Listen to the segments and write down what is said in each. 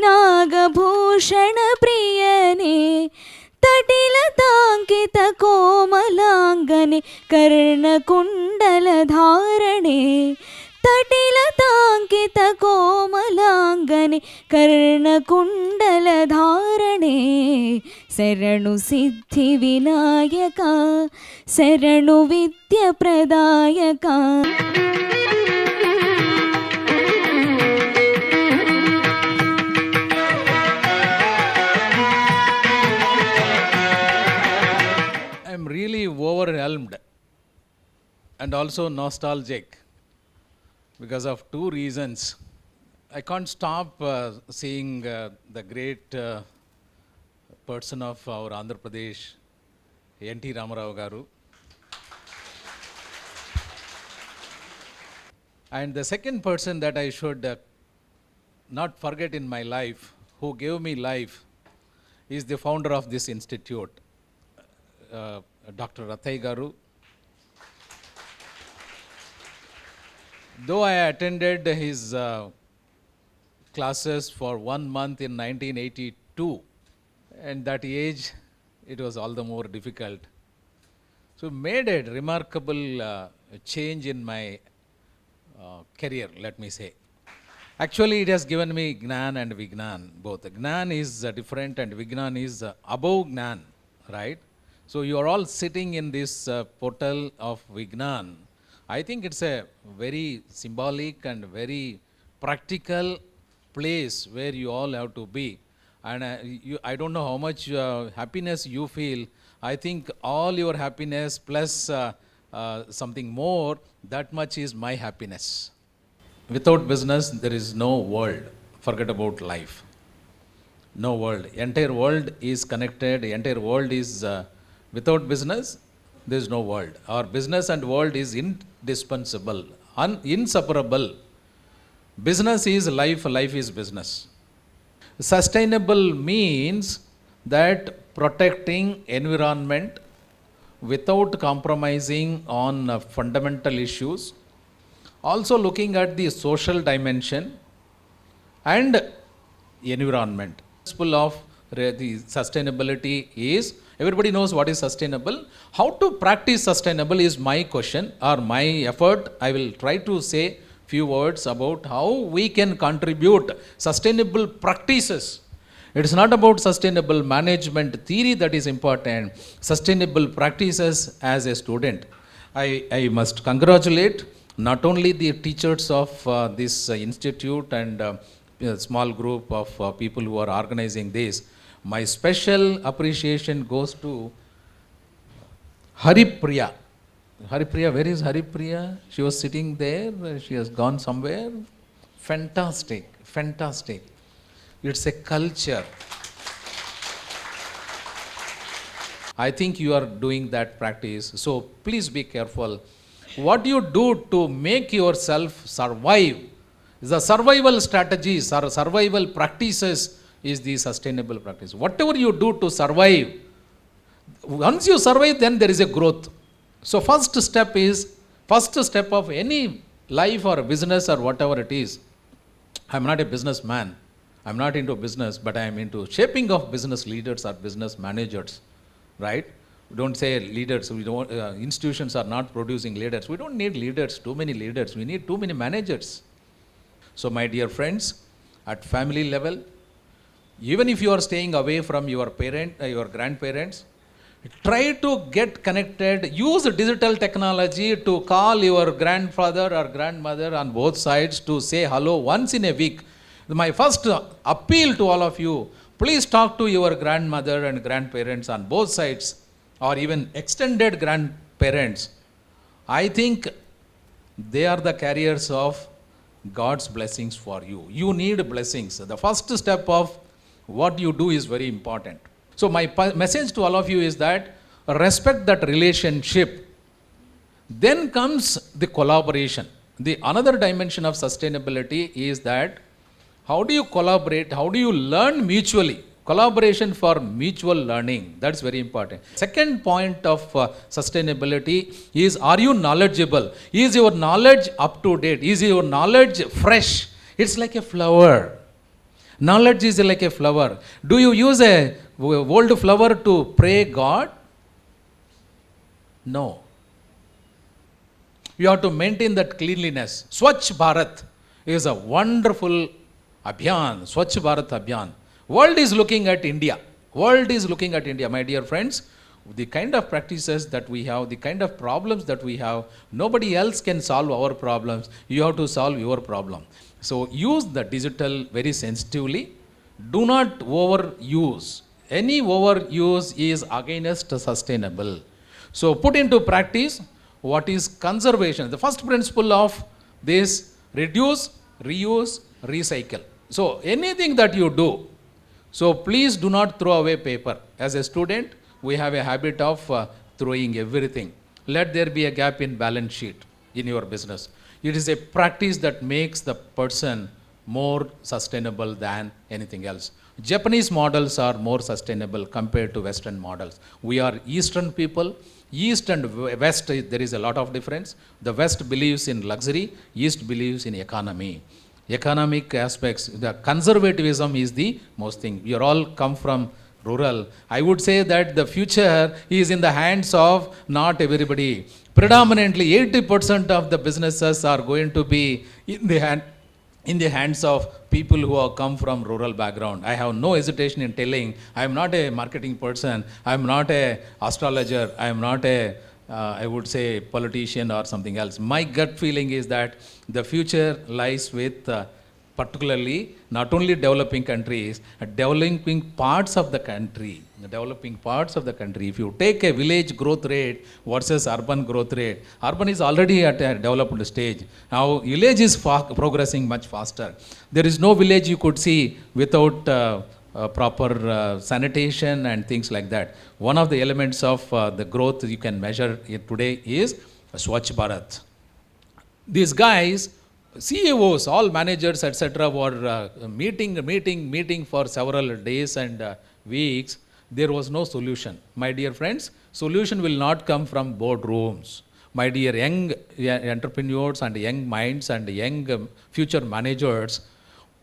Nagabhushan प्रियने तटिलताङ्कित कोमलाङ्गने कर्णकुण्डलधारणे तटिलताङ्कित कोमलाङ्गने कर्णकुण्डलधारणे शरणु Siddhivinayak शरणु विद्याप्रदायक I'm really overwhelmed and also nostalgic because of two reasons. I can't stop seeing the great person of our Andhra Pradesh, N.T. Ramarao garu. And the second person that I should not forget in my life, who gave me life, is the founder of this institute, Dr. Rathai garu. Though I attended his classes for 1 month in 1982, and that age it was all the more difficult. So made a remarkable change in my career, let me say. Actually, it has given me Gnan and Vignan both. Gnan is different and Vignan is above Gnan, right? So you are all sitting in this portal of Vignan. I think it's a very symbolic and very practical place where you all have to be. And I don't know how much happiness you feel. I think all your happiness plus something more, that much is my happiness. Without business, there is no world. Forget about life. No world. Entire world is connected. Entire world is without business, there is no world. Our business and world is indispensable, inseparable. Business is life, life is business. Sustainable means that protecting environment without compromising on fundamental issues, also looking at the social dimension and environment. The principle of the sustainability is, everybody knows what is sustainable. How to practice sustainable is my question or my effort. I will try to say few words about how we can contribute sustainable practices. It is not about sustainable management theory that is important. Sustainable practices as a student. I must congratulate not only the teachers of this institute and a small group of people who are organizing this. My special appreciation goes to Haripriya. Haripriya, where is Haripriya? She was sitting there, she has gone somewhere. Fantastic, fantastic. It's a culture. I think you are doing that practice, so please be careful. What you do to make yourself survive, the survival strategies or survival practices is the sustainable practice. Whatever you do to survive, once you survive, then there is a growth. So first step of any life or business or whatever it is. I'm not a businessman. I'm not into business, but I am into shaping of business leaders or business managers, right? We don't say leaders. We don't. Institutions are not producing leaders. We don't need leaders. Too many leaders. We need too many managers. So, my dear friends, at family level, even if you are staying away from your your grandparents, try to get connected. Use digital technology to call your grandfather or grandmother on both sides to say hello once in a week. My first appeal to all of you, please talk to your grandmother and grandparents on both sides, or even extended grandparents. I think they are the carriers of God's blessings for you. You need blessings. The first step of what you do is very important. So my message to all of you is that respect that relationship. Then comes the collaboration. The another dimension of sustainability is that how do you collaborate? How do you learn mutually? Collaboration for mutual learning. That's very important. Second point of sustainability is, are you knowledgeable? Is your knowledge up to date? Is your knowledge fresh? It's like a flower. Knowledge is like a flower. Do you use a old flower to pray God? No. You have to maintain that cleanliness. Swachh Bharat is a wonderful abhiyan. Swachh Bharat abhiyan. World is looking at India. World is looking at India, my dear friends. The kind of practices that we have, the kind of problems that we have, nobody else can solve our problems. You have to solve your problem. So use the digital very sensitively. Do not overuse. Any overuse is against sustainable. So put into practice what is conservation. The first principle of this: reduce, reuse, recycle. So anything that you do, so please do not throw away paper. As a student, we have a habit of throwing everything. Let there be a gap in balance sheet in your business. It is a practice that makes the person more sustainable than anything else. Japanese models are more sustainable compared to Western models. We are Eastern people. East and West, there is a lot of difference. The West believes in luxury, East believes in economy. Economic aspects, the conservatism is the most thing. We are all come from rural. I would say that the future is in the hands of not everybody. Predominantly 80% of the businesses are going to be in the hands of people who have come from rural background. I have no hesitation in telling, I am not a marketing person, I am not a astrologer, I am not a I would say politician or something else. My gut feeling is that the future lies with particularly not only developing countries, developing parts of the country. Developing parts of the country. If you take a village growth rate versus urban growth rate, urban is already at a developed stage. Now village is progressing much faster. There is no village you could see without proper sanitation and things like that. One of the elements of the growth you can measure today is Swachh Bharat. These guys, CEOs, all managers, etc., were meeting for several days and weeks. There was no solution. My dear friends, solution will not come from boardrooms. My dear young entrepreneurs and young minds and young future managers,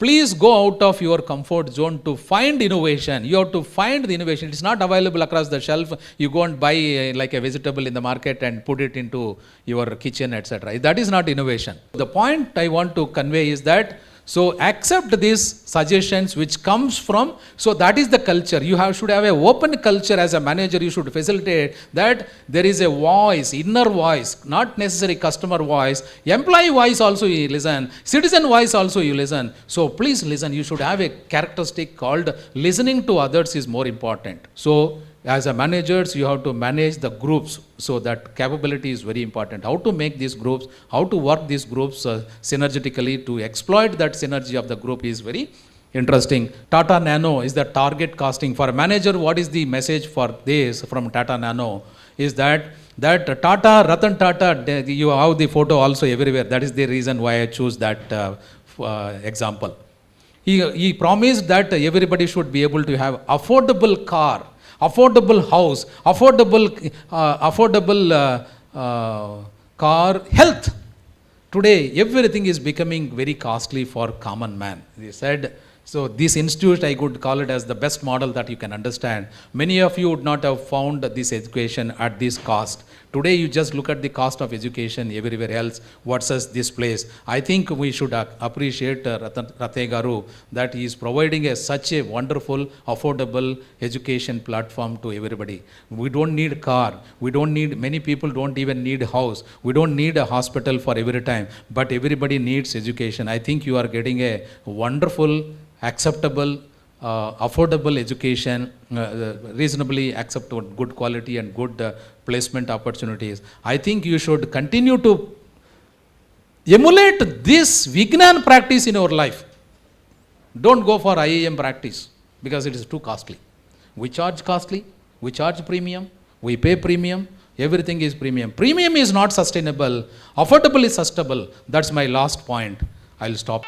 please go out of your comfort zone to find innovation. You have to find the innovation. It's not available across the shelf. You go and buy like a vegetable in the market and put it into your kitchen, etc. That is not innovation. The point I want to convey is that, so accept these suggestions which comes from, so that is the culture. You should have an open culture as a manager. You should facilitate that there is a voice, inner voice, not necessarily customer voice. Employee voice also you listen. Citizen voice also you listen. So please listen. You should have a characteristic called listening to others is more important. So as a managers, you have to manage the groups. So that capability is very important. How to make these groups, how to work these groups synergetically to exploit that synergy of the group is very interesting. Tata Nano is the target costing. For a manager, what is the message for this from Tata Nano? Is that Tata, Ratan Tata, you have the photo also everywhere. That is the reason why I choose that example. He promised that everybody should be able to have affordable car, affordable house, affordable car, health. Today, everything is becoming very costly for common man. They said, so this institute, I could call it as the best model that you can understand. Many of you would not have found this education at this cost. Today, you just look at the cost of education everywhere else versus this place. I think we should appreciate Rathe Garu that he is providing such a wonderful, affordable education platform to everybody. We don't need car. We don't need, many people don't even need house. We don't need a hospital for every time. But everybody needs education. I think you are getting a wonderful, acceptable, affordable education, reasonably acceptable, good quality and good placement opportunities. I think you should continue to emulate this Vignan practice in your life. Don't go for IIM practice because it is too costly. We charge costly, we charge premium, we pay premium, everything is premium. Premium is not sustainable, affordable is sustainable. That's my last point. I'll stop.